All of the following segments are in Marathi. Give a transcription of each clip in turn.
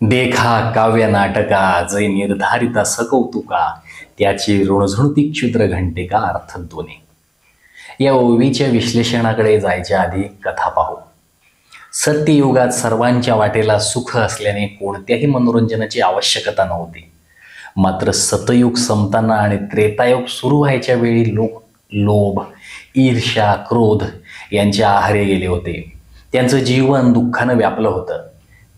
देखा काव्य नाटका जै निर्धारिता सकौतुका त्याची ऋणझुणती क्षुद्र घंटिका अर्थध्वनी. या ओवीच्या विश्लेषणाकडे जायच्या आधी कथा पाहू. सत्ययुगात सर्वांच्या वाटेला सुख असल्याने कोणत्याही मनोरंजनाची आवश्यकता नव्हती. मात्र सतयुग संपताना आणि त्रेतायुग सुरू व्हायच्या वेळी लोक लोभ, ईर्ष्या, क्रोध यांच्या आहारी गेले होते. त्यांचं जीवन दुःखानं व्यापलं होतं.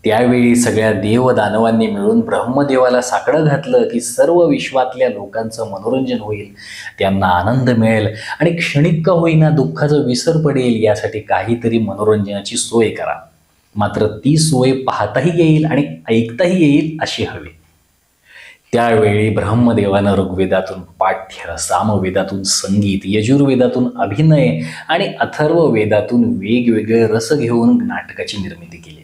त्यावेळी सगळ्या देवदानवांनी मिळून ब्रह्मदेवाला साकडं घातलं की सर्व विश्वातल्या लोकांचं मनोरंजन होईल, त्यांना आनंद मिळेल आणि क्षणिक का होईना दुःखाचा विसर पडेल यासाठी काहीतरी मनोरंजनाची सोय करा. मात्र ती सोय पाहताही येईल आणि ऐकताही येईल अशी हवी. त्यावेळी ब्रह्मदेवानं ऋग्वेदातून पाठ्य, सामवेदातून संगीत, यजुर्वेदातून अभिनय आणि अथर्ववेदातून वेगवेगळे रस घेऊन नाटकाची निर्मिती केली.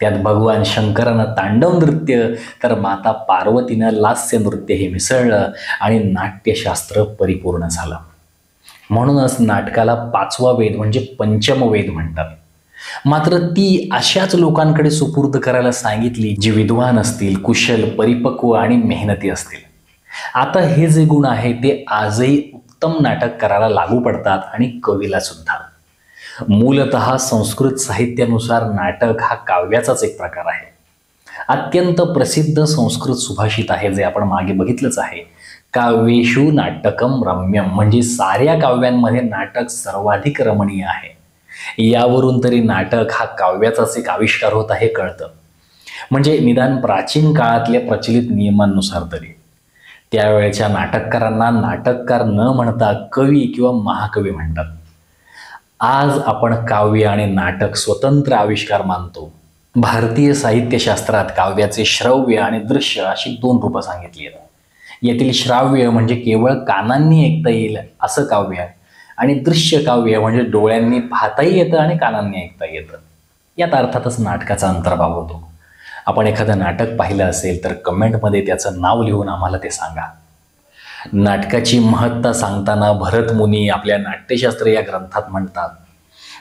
त्यात भगवान शंकरानं तांडव नृत्य तर माता पार्वतीनं लास्य नृत्य हे मिसळलं आणि नाट्यशास्त्र परिपूर्ण झालं. म्हणूनच नाटकाला पाचवा वेद म्हणजे पंचमवेद म्हणतात. मात्र ती अशाच लोकांकडे सुपूर्द करायला सांगितली जी विद्वान असतील, कुशल, परिपक्व आणि मेहनती असतील. आता हे जे गुण आहे ते आजही उत्तम नाटक करायला लागू पडतात आणि कवीला सुद्धा. मूलतः संस्कृत साहित्यानुसार नाटक हा काव्याचाच एक प्रकार आहे. अत्यंत प्रसिद्ध संस्कृत सुभाषित आहे जे आपण मागे बघितलंच आहे. काव्येषु नाटकम रम्यम, म्हणजे साऱ्या काव्यांमध्ये नाटक सर्वाधिक रमणीय आहे. यावरून तरी नाटक हा काव्याचाच एक आविष्कार होता हे कळतं. म्हणजे निदान प्राचीन काळातल्या प्रचलित नियमांनुसार तरी. त्यावेळेच्या नाटककारांना नाटककार न म्हणता कवी किंवा महाकवी म्हणतात. आज आपण काव्य आणि नाटक स्वतंत्र आविष्कार मानतो. भारतीय साहित्यशास्त्रात काव्याचे श्रव्य आणि दृश्य अशी दोन रूपं सांगितली आहेत. यातील श्राव्य म्हणजे केवळ कानांनी ऐकता येईल असं काव्य आणि दृश्य काव्य म्हणजे डोळ्यांनी पाहताही येतं आणि कानांनी ऐकता येतं. यात अर्थातच नाटकाचा अंतर्भाव होतो. आपण एखादं नाटक पाहिलं असेल तर कमेंटमध्ये त्याचं नाव लिहून आम्हाला ते सांगा. नाटकाची महत्ता सांगताना भरत मुनी आपल्या नाट्यशास्त्र या ग्रंथात म्हणतात,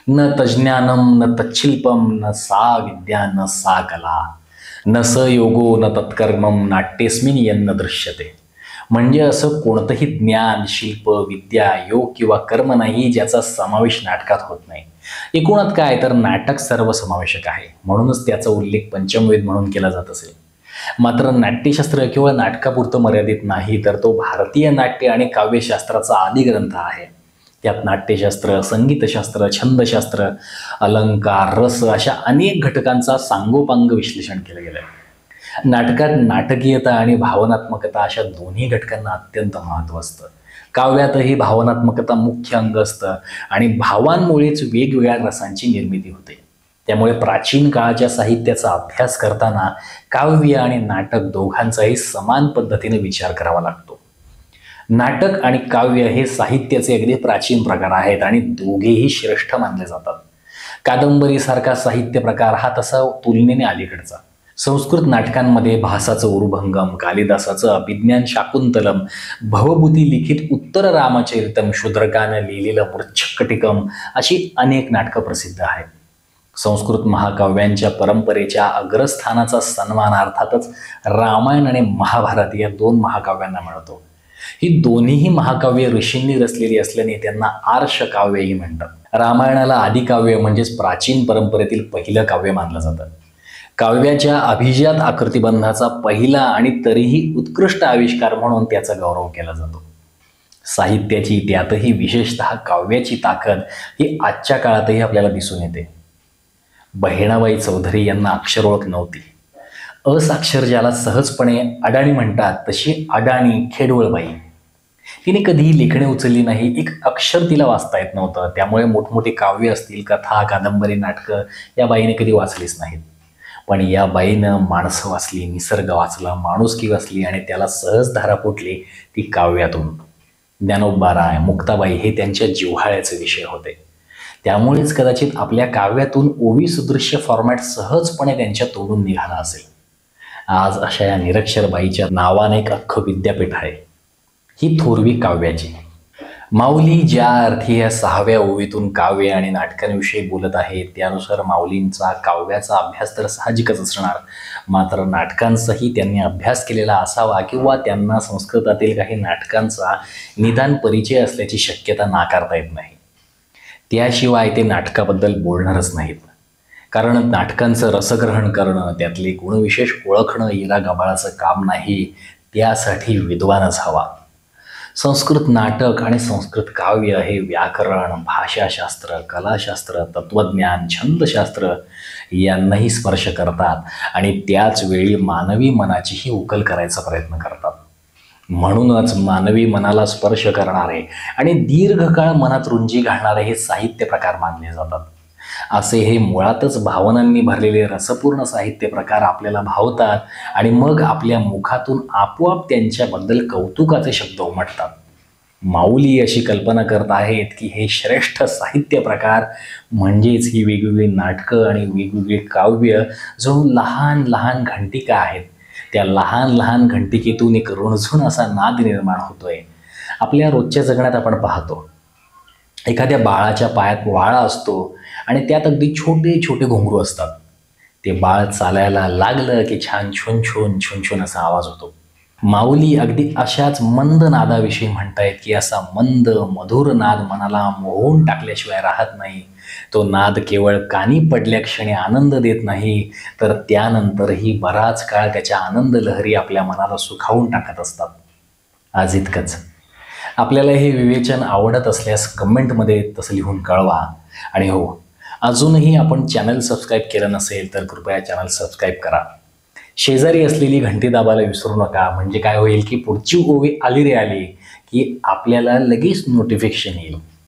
न तज्ज्ञानम न तच्छिल्पम न सा विद्या न सा कला न स योगो न तत्कर्मम नाट्येस्मिन यन्न दृश्यते. म्हणजे असं कोणतंही ज्ञान, शिल्प, विद्या, योग किंवा कर्म नाही ज्याचा समावेश नाटकात होत नाही. एकूणात काय तर नाटक सर्वसमावेशक आहे. म्हणूनच त्याचा उल्लेख पंचमवेद म्हणून केला जात असेल. मात्र नाट्यशास्त्र केवळ नाटकापुरतं मर्यादित नाही, तर तो भारतीय नाट्य आणि काव्यशास्त्राचा आदिग्रंथ आहे. त्यात नाट्यशास्त्र, संगीतशास्त्र, छंदशास्त्र, अलंकार, रस अशा अनेक घटकांचा सांगोपांग विश्लेषण केलं गेलं आहे. नाटकात नाटकीयता आणि भावनात्मकता अशा दोन्ही घटकांना अत्यंत महत्त्व असतं. काव्यातही भावनात्मकता मुख्य अंग असतं आणि भावांमुळेच वेगवेगळ्या रसांची निर्मिती होते. त्यामुळे प्राचीन काळाच्या साहित्याचा अभ्यास करताना काव्य आणि नाटक दोघांचाही समान पद्धतीने विचार करावा लागतो. नाटक आणि काव्य हे साहित्याचे अगदी प्राचीन प्रकार आहेत आणि दोघेही श्रेष्ठ मानले जातात. कादंबरीसारखा साहित्य प्रकार हा तसा तुलनेने अलीकडचा. संस्कृत नाटकांमध्ये भासाचं उरुभंगम, कालिदासाचं अभिज्ञान शाकुंतलम, भवभूती लिखित उत्तर रामचरितम, शूद्रकानं लिहिलेलं मृच्छकटिकम अशी अनेक नाटकं प्रसिद्ध आहेत. संस्कृत महाकाव्यांच्या परंपरेच्या अग्रस्थानाचा सन्मान अर्थातच रामायण आणि महाभारत या दोन महाकाव्यांना मिळतो. ही दोन्हीही महाकाव्य ऋषींनी रचलेली असल्याने त्यांना आर्ष काव्यही म्हणतात. रामायणाला आदिकाव्य म्हणजेच प्राचीन परंपरेतील पहिलं काव्य मानलं जातं. काव्याच्या अभिजात आकृतिबंधाचा पहिला आणि तरीही उत्कृष्ट आविष्कार म्हणून त्याचा गौरव केला जातो. साहित्याची, त्यातही विशेषतः काव्याची ताकद ही आजच्या काळातही आपल्याला दिसून येते. बहिणाबाई चौधरी यांना अक्षर ओळख नव्हती. असाक्षर ज्याला सहजपणे अडाणी म्हणतात तशी अडाणी खेडवळबाई. तिने कधीही लेखणी उचलली नाही. एक अक्षर तिला वाचता येत नव्हतं. त्यामुळे मोठमोठी काव्य असतील, कथा, कादंबरी, नाटकं या बाईने कधी वाचलीच नाहीत. पण या बाईनं माणसं वाचली, निसर्ग वाचला, माणुसकी वाचली आणि त्याला सहज धारा फुटली ती काव्यातून. ज्ञानोबा राय, मुक्ताबाई हे त्यांच्या जिव्हाळ्याचे विषय होते. त्यामुळेच कदाचित आपल्या काव्यातून ओवी सदृश्य फॉर्मॅट सहजपणे त्यांच्या तोडून निघाला असेल. आज अशा या निरक्षर बाईच्या नावाने एक अख्खं विद्यापीठ आहे. ही थोरवी काव्याची. माऊली ज्या अर्थी या 6व्या ओवीतून काव्य आणि नाटकांविषयी बोलत आहे त्यानुसार माऊलींचा काव्याचा अभ्यास तर साहजिकच असणार, मात्र नाटकांचाही त्यांनी अभ्यास केलेला असावा किंवा त्यांना संस्कृतातील काही नाटकांचा निदान परिचय असल्याची शक्यता नाकारता येत नाही. त्याशिवाय ते नाटकाबद्दल बोलणारच नाहीत, कारण नाटकांचं रसग्रहण करणं, त्यातले गुणविशेष ओळखणं इलागाबाळाचं काम नाही, त्यासाठी विद्वानच हवा. संस्कृत नाटक आणि संस्कृत काव्य हे व्याकरण, भाषाशास्त्र, कलाशास्त्र, तत्त्वज्ञान, छंदशास्त्र यांनाही स्पर्श करतात आणि त्याच वेळी मानवी मनाचीही उकल करायचा प्रयत्न करतात. म्हणूनच मानवी मनाला स्पर्श करणारे आणि दीर्घकाळ मनात रुंजी घालणारे हे साहित्य प्रकार मानले जातात. असे हे मुळातच भावनांनी भरलेले रसपूर्ण साहित्य प्रकार आपल्याला भावतात आणि मग आपल्या मुखातून आपोआप त्यांच्याबद्दल कौतुकाचे शब्द उमटतात. माऊली अशी कल्पना करत आहेत की हे श्रेष्ठ साहित्य प्रकार म्हणजेच ही वेगवेगळी नाटकं आणि वेगवेगळी काव्य जणू लहान लहान घंटिका आहेत. त्या लहान लहान घंटिकेतून एक रुणझुण असा नाद निर्माण होतोय. आपल्या रोजच्या जगण्यात आपण पाहतो, एखाद्या बाळाच्या पायात वाळा असतो आणि त्यात अगदी छोटे छोटे घुंगरू असतात. ते बाळ चालायला लागलं की छान छुन छुन छुन छुन असा आवाज होतो. माऊली अगदी अशाच मंद नादाविषयी म्हणतायत की असा मंद मधुर नाद मनाला मोहून टाकल्याशिवाय राहत नाही. तो नाद केवळ कानी पडल्या क्षणी आनंद देत नाही, तर त्यानंतरही बराच काळ त्याच्या आनंद लहरी आपल्या मनाला सुखावून टाकत असतात. आज इतकंच. आपल्याला हे विवेचन आवडत असल्यास कमेंटमध्ये तसं लिहून कळवा. आणि हो, अजूनही आपण चॅनल सबस्क्राईब केलं नसेल तर कृपया चॅनल सबस्क्राईब करा. शेजारी असलेली घंटी दाबायला विसरू नका. म्हणजे काय होईल की पुढची ओवी आली रे आली की आपल्याला लगेच नोटिफिकेशन येईल.